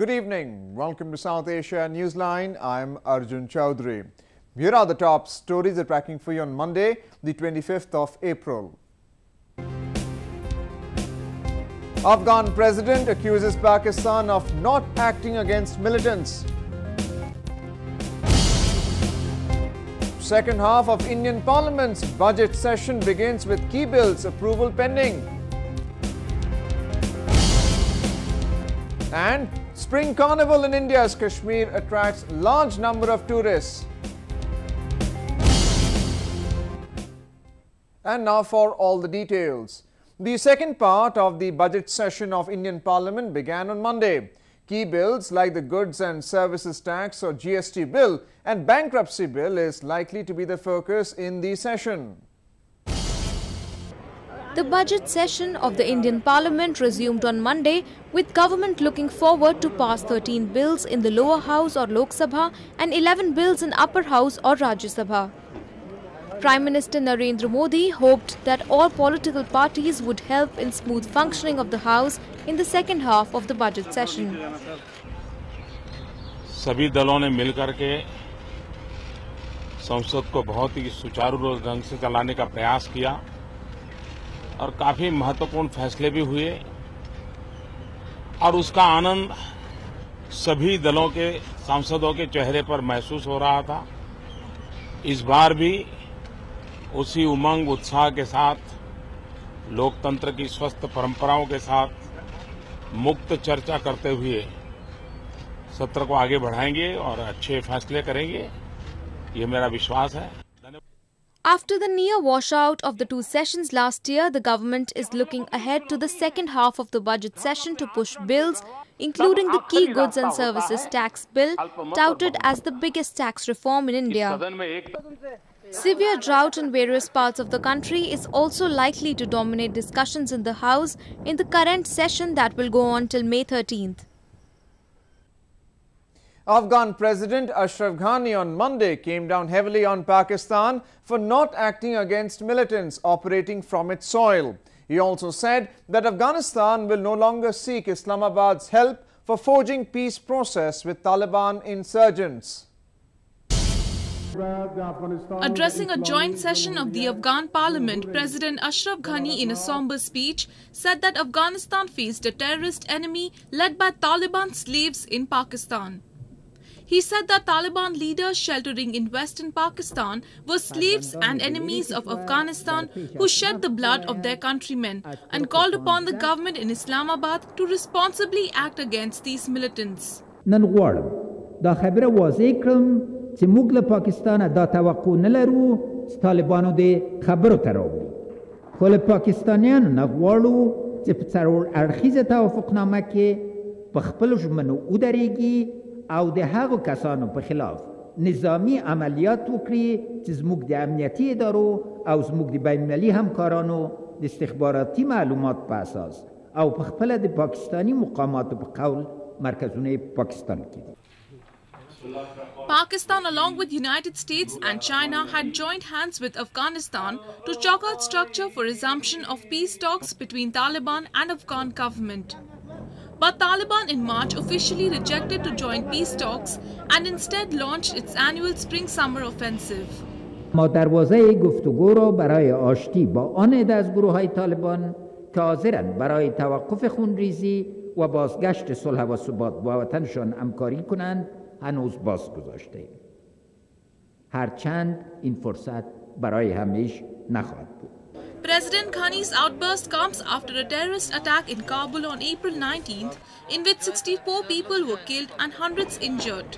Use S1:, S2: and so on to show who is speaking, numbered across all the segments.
S1: Good evening. Welcome to South Asia Newsline. I'm Arjun Chowdhury. Here are the top stories we're tracking for you on Monday, the 25th of April. Afghan president accuses Pakistan of not acting against militants. Second half of Indian Parliament's budget session begins with key bills approval pending. And Spring Carnival in India's Kashmir attracts large number of tourists. And now for all the details. The second part of the budget session of Indian Parliament began on Monday. Key bills like the Goods and Services Tax or GST bill and Bankruptcy bill is likely to be the focus in the session.
S2: The budget session of the Indian Parliament resumed on Monday, with government looking forward to pass 13 bills in the lower house or Lok Sabha and 11 bills in upper house or Rajya Sabha. Prime Minister Narendra Modi hoped that all political parties would help in smooth functioning of the house in the second half of the budget session.
S3: सभी दलों ने मिलकर के संसद को बहुत ही सुचारू ढंग से चलाने का प्रयास किया और काफी महत्वपूर्ण फैसले भी हुए और उसका आनंद सभी दलों के सांसदों के चेहरे पर महसूस हो रहा था। इस बार भी उसी उमंग उत्साह के साथ लोकतंत्र की स्वस्थ परंपराओं के साथ मुक्त चर्चा करते हुए सत्र को आगे बढ़ाएंगे और अच्छे फैसले करेंगे, ये मेरा विश्वास है।
S2: After the near washout of the two sessions last year, the government is looking ahead to the second half of the budget session to push bills, including the key Goods and Services Tax bill, touted as the biggest tax reform in India. Severe drought in various parts of the country is also likely to dominate discussions in the House in the current session that will go on till May 13th.
S1: Afghan President Ashraf Ghani on Monday came down heavily on Pakistan for not acting against militants operating from its soil. He also said that Afghanistan will no longer seek Islamabad's help for forging peace process with Taliban insurgents.
S4: Addressing a joint session of the Afghan Parliament, President Ashraf Ghani in a somber speech said that Afghanistan faced a terrorist enemy led by Taliban slaves in Pakistan. He said that Taliban leaders sheltering in western Pakistan were slaves and enemies of Afghanistan who shed the blood of their countrymen and called upon the government in Islamabad to responsibly act against these militants.
S5: چې موږ له پاکستان دا توقع نه لرو چې طالبانو د خبرو ته راوړي، خو له پاکستانیانو نه غواړو چې په څلور اړخیزه توافقنامه کې په خپلو ژمنو ودرېږي او د هغو کسانو په خلاف نظامي عملیات وکړي چې زموږ د امنیتي ادارو او زموږ د بین المللي همکارانو د استخباراتي معلومات په اساس او په خپله د پاکستاني مقاماتو په قول مرکزونه پاکستان کې دي.
S4: Pakistan, along with United States and China, had joined hands with Afghanistan to chalk out structure for resumption of peace talks between Taliban and Afghan government. But Taliban in March officially rejected to join peace talks and instead launched its annual spring-summer offensive.
S5: ما دروازه گفتگو را برای آشتی با آن عده از گروه‌های طالبان که حاضرند برای توقف خونریزی و بازگشت صلح و ثبات با وطنشان همکاری کنند هنوز باز گذاشته ایم. هرچند این فرصت برای همیشه نخواهد بود.
S4: President Ghani's outburst comes after a terrorist attack in Kabul on April 19th, in which 64 people were killed and hundreds injured.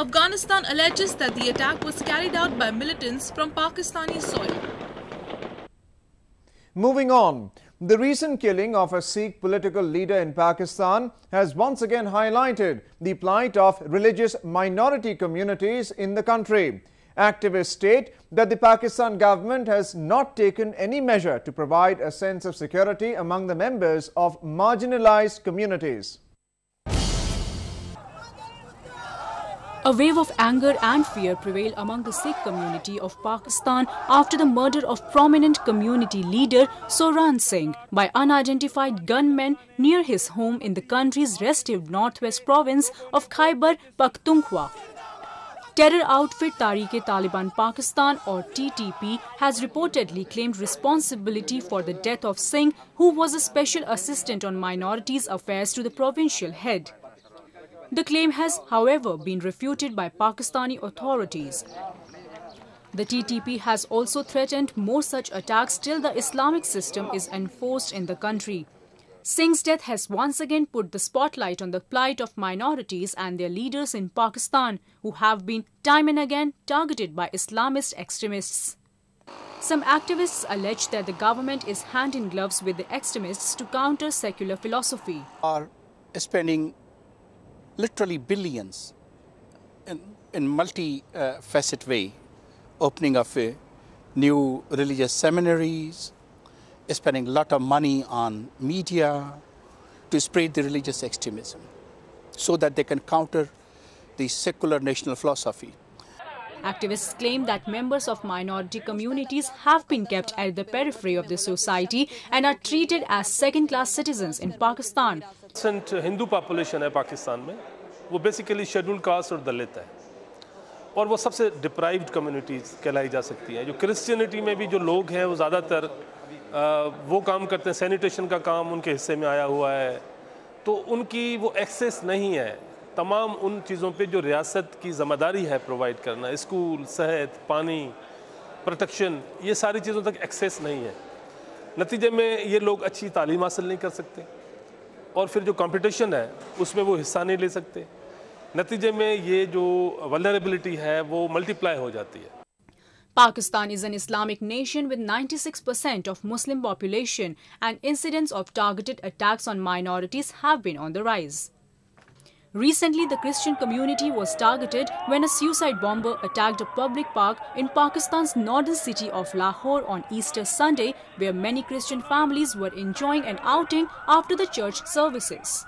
S4: Afghanistan alleges that the attack was carried out by militants from Pakistani soil.
S1: Moving on, the recent killing of a Sikh political leader in Pakistan has once again highlighted the plight of religious minority communities in the country. Activists state that the Pakistan government has not taken any measure to provide a sense of security among the members of marginalized communities.
S6: A wave of anger and fear prevailed among the Sikh community of Pakistan after the murder of prominent community leader Soran Singh by unidentified gunmen near his home in the country's restive northwest province of Khyber Pakhtunkhwa. Terror outfit Tehreek-e-Taliban Pakistan or TTP has reportedly claimed responsibility for the death of Singh, who was a special assistant on minorities affairs to the provincial head. The claim has, however, been refuted by Pakistani authorities. The TTP has also threatened more such attacks till the Islamic system is enforced in the country. Singh's death has once again put the spotlight on the plight of minorities and their leaders in Pakistan, who have been time and again targeted by Islamist extremists. Some activists allege that the government is hand in gloves with the extremists to counter secular philosophy.
S7: Are spending literally billions in multi-facet way, opening of new religious seminaries, spending a lot of money on media to spread the religious extremism so that they can counter the secular national philosophy.
S6: Activists claim that members of minority communities have been kept at the periphery of the society and are treated as second-class citizens in Pakistan.
S8: Hindu population है पाकिस्तान में, वो basically scheduled caste और दलित है और वो सबसे deprived communities कहलाई जा सकती हैं. जो क्रिश्चियनिटी में भी जो लोग हैं वो ज़्यादातर वो काम करते हैं, सैनिटेशन का काम उनके हिस्से में आया हुआ है, तो उनकी वो एक्सेस नहीं है तमाम उन चीज़ों पे जो रियासत की ज़िम्मेदारी है प्रोवाइड करना, स्कूल, सेहत, पानी, प्रोटेक्शन, ये सारी चीज़ों तक एक्सेस नहीं है. नतीजे में ये लोग अच्छी तालीम हासिल नहीं कर सकते और फिर जो कंपटीशन है उसमें वो हिस्सा नहीं ले सकते. नतीजे में ये जो वल्नरेबिलिटी है वो मल्टीप्लाई हो जाती है.
S6: Pakistan is an Islamic nation with 96% of Muslim population, and incidents of targeted attacks on minorities have been on the rise. Recently, the Christian community was targeted when a suicide bomber attacked a public park in Pakistan's northern city of Lahore on Easter Sunday, where many Christian families were enjoying an outing after the church services.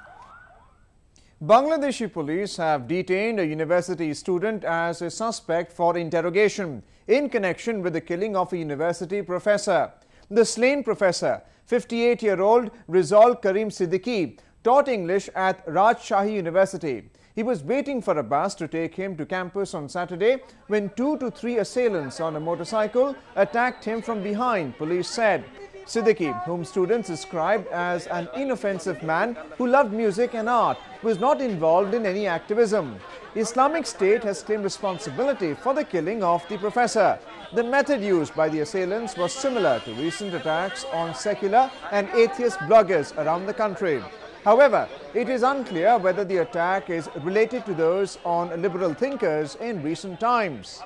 S1: Bangladeshi police have detained a university student as a suspect for interrogation in connection with the killing of a university professor. The slain professor, 58-year-old Rizal Karim Siddiqui, taught English at Rajshahi University. He was waiting for a bus to take him to campus on Saturday when 2 to 3 assailants on a motorcycle attacked him from behind, police said. Siddiqui, whom students described as an inoffensive man who loved music and art, was not involved in any activism. Islamic State has claimed responsibility for the killing of the professor. The method used by the assailants was similar to recent attacks on secular and atheist bloggers around the country. However, it is unclear whether the attack is related to those on liberal thinkers in recent times.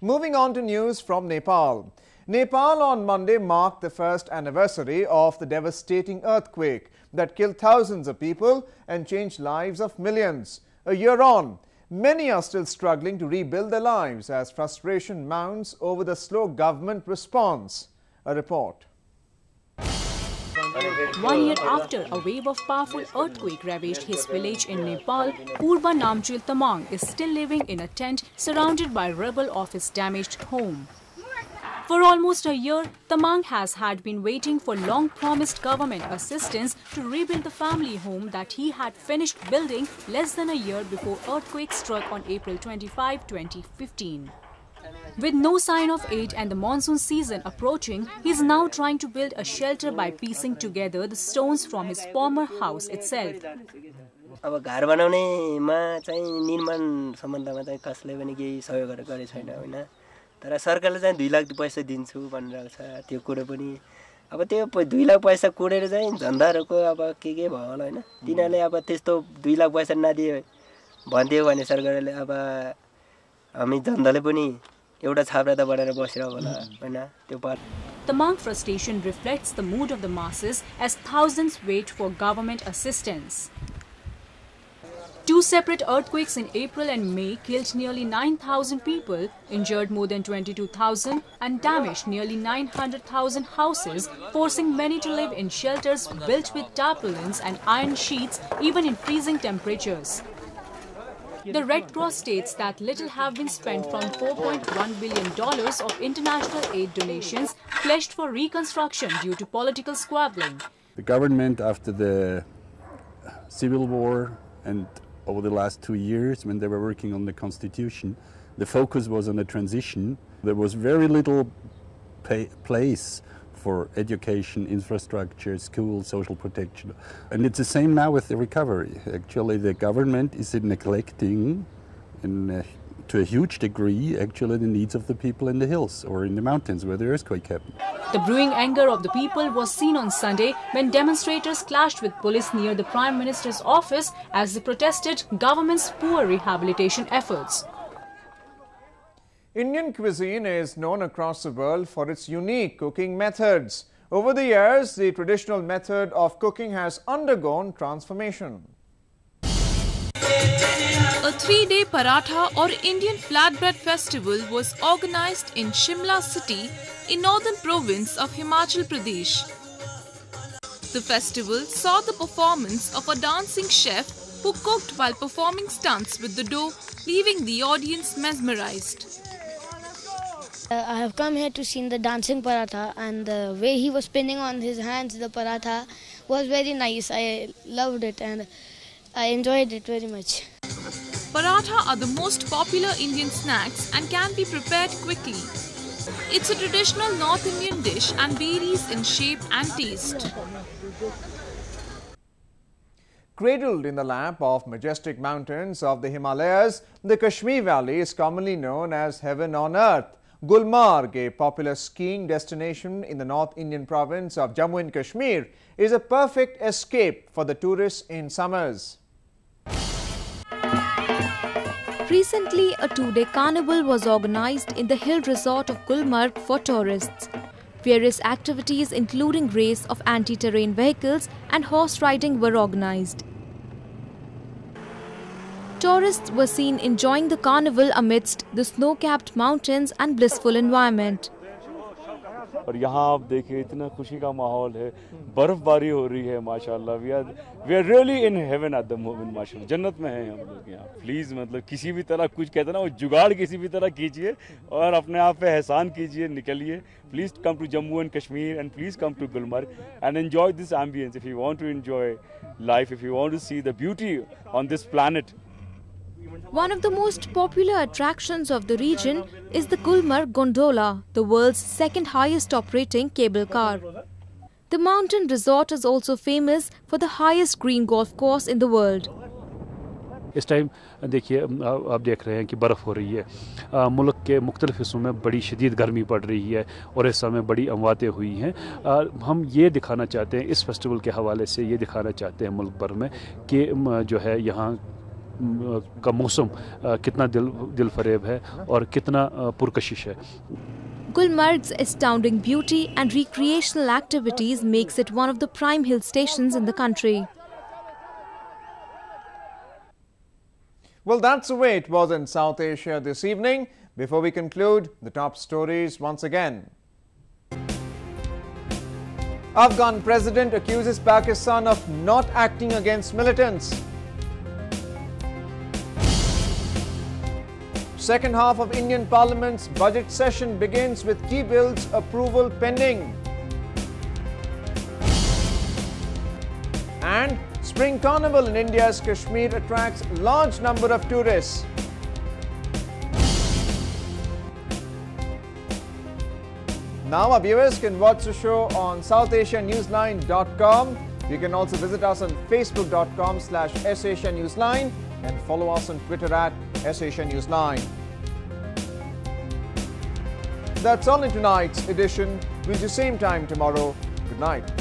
S1: Moving on to news from Nepal. Nepal on Monday marked the first anniversary of the devastating earthquake that killed thousands of people and changed lives of millions. A year on, many are still struggling to rebuild their lives as frustration mounts over the slow government response. A report.
S6: 1 year after a wave of powerful earthquake ravaged his village in Nepal, Purba Namchil Tamang is still living in a tent surrounded by rubble of his damaged home. For almost a year, Tamang has been waiting for long-promised government assistance to rebuild the family home that he had finished building less than a year before earthquake struck on April 25, 2015. With no sign of aid and the monsoon season approaching, he is now trying to build a shelter by piecing together the stones from his former house itself.
S9: अब घर बनाउनेमा चाहिँ निर्माण सम्बन्धमा चाहिँ कसले पनि केही सहयोग गरे छैन हैन तर सरकारले चाहिँ 2 लाख पैसा दिन्छु भनिरहेको छ त्यो कुरा पनि अब त्यो 2 लाख पैसा कोडेर चाहिँ धन्दाहरुको अब के भयो होला हैन तिनीले अब त्यस्तो 2 लाख पैसा नदिए भन्दियो भने सरकारले अब हामी धन्दाले पनि एउटा छाप्रा त बढेर बसिरहेको होला हैन त्यो पार.
S6: Tamang frustration reflects the mood of the masses as thousands wait for government assistance. 2 separate earthquakes in April and May killed nearly 9,000 people, injured more than 22,000 and damaged nearly 900,000 houses, forcing many to live in shelters built with tarpaulins and iron sheets even in freezing temperatures. The Red Cross states that little have been spent from $4.1 billion of international aid donations pledged for reconstruction due to political squabbling.
S10: The government, after the civil war and over the last 2 years when they were working on the constitution, the focus was on a transition. There was very little place for education, infrastructure, school, social protection. And it's the same now with the recovery. Actually, the government is neglecting to a huge degree actually the needs of the people in the hills or in the mountains where the earthquake happened.
S6: The brewing anger of the people was seen on Sunday when demonstrators clashed with police near the Prime Minister's office as they protested government's poor rehabilitation efforts.
S1: Indian cuisine is known across the world for its unique cooking methods. Over the years, the traditional method of cooking has undergone transformation.
S4: A 3-day Paratha or Indian Flatbread Festival was organized in Shimla city in northern province of Himachal Pradesh. The festival saw the performance of a dancing chef who cooked while performing stunts with the dough, leaving the audience mesmerized.
S11: I have come here to see the dancing paratha, and the way he was spinning on his hands the paratha was very nice. I loved it and I enjoyed it very much.
S4: Paratha are the most popular Indian snacks and can be prepared quickly. It's a traditional North Indian dish and varies in shape and taste.
S1: Cradled in the lap of majestic mountains of the Himalayas, the Kashmir Valley is commonly known as heaven on earth. Gulmarg, a popular skiing destination in the North Indian province of Jammu and Kashmir, is a perfect escape for the tourists in summers.
S2: Recently, a 2-day carnival was organized in the hill resort of Gulmarg for tourists. Various activities including race of anti-terrain vehicles and horse riding were organized. Tourists were seen enjoying the carnival amidst the snow-capped mountains and blissful environment.
S12: और यहाँ आप देखिए इतना खुशी का माहौल है, बर्फबारी हो रही है माशाल्लाह. We are really in heaven at the moment माशाल्लाह. जन्नत में हैं हम लोग यहाँ. Please मतलब किसी भी तरह कुछ कहते हैं ना वो जुगाड़ किसी भी तरह कीजिए और अपने आप पे एहसान कीजिए, निकलिए. Please come to Jammu and Kashmir and please come to Gulmarg and enjoy this ambience. If you want to enjoy life, if you want to see the beauty on this planet.
S2: One of the most popular attractions of the region is the Gulmarg Gondola, the world's second highest operating cable car. The mountain resort is also famous for the highest green golf course in the world.
S13: इस time देखिए आप देख रहे हैं कि बर्फ़ हो रही है. मुल्क के मुख्तलिफ हिस्सों में बड़ी शदीद गर्मी पड़ रही है और इस समय बड़ी अमवातें हुई हैं. हम ये दिखाना चाहते हैं इस फेस्टिवल के हवाले से, ये दिखाना चाहते हैं मुल्क भर में कि जो है यहाँ का मौसम कितना दिल फरेब है और कितना पुरकशिश है.
S2: Gulmarg's astounding beauty and recreational activities makes it one of the prime hill stations in the country.
S1: Well, that's the way it was in South Asia this evening. Before we conclude, the top stories once again. Afghan president accuses Pakistan of not acting against militants. Second half of Indian Parliament's budget session begins with key bills approval pending. And Spring Carnival in India's Kashmir attracts large number of tourists. Now our viewers can watch the show on SouthAsiaNewsline.com. You can also visit us on Facebook.com/SAsiaNewsline and follow us on Twitter @SAsiaNewsline. That's all in tonight's edition. We'll do same time tomorrow. Good night.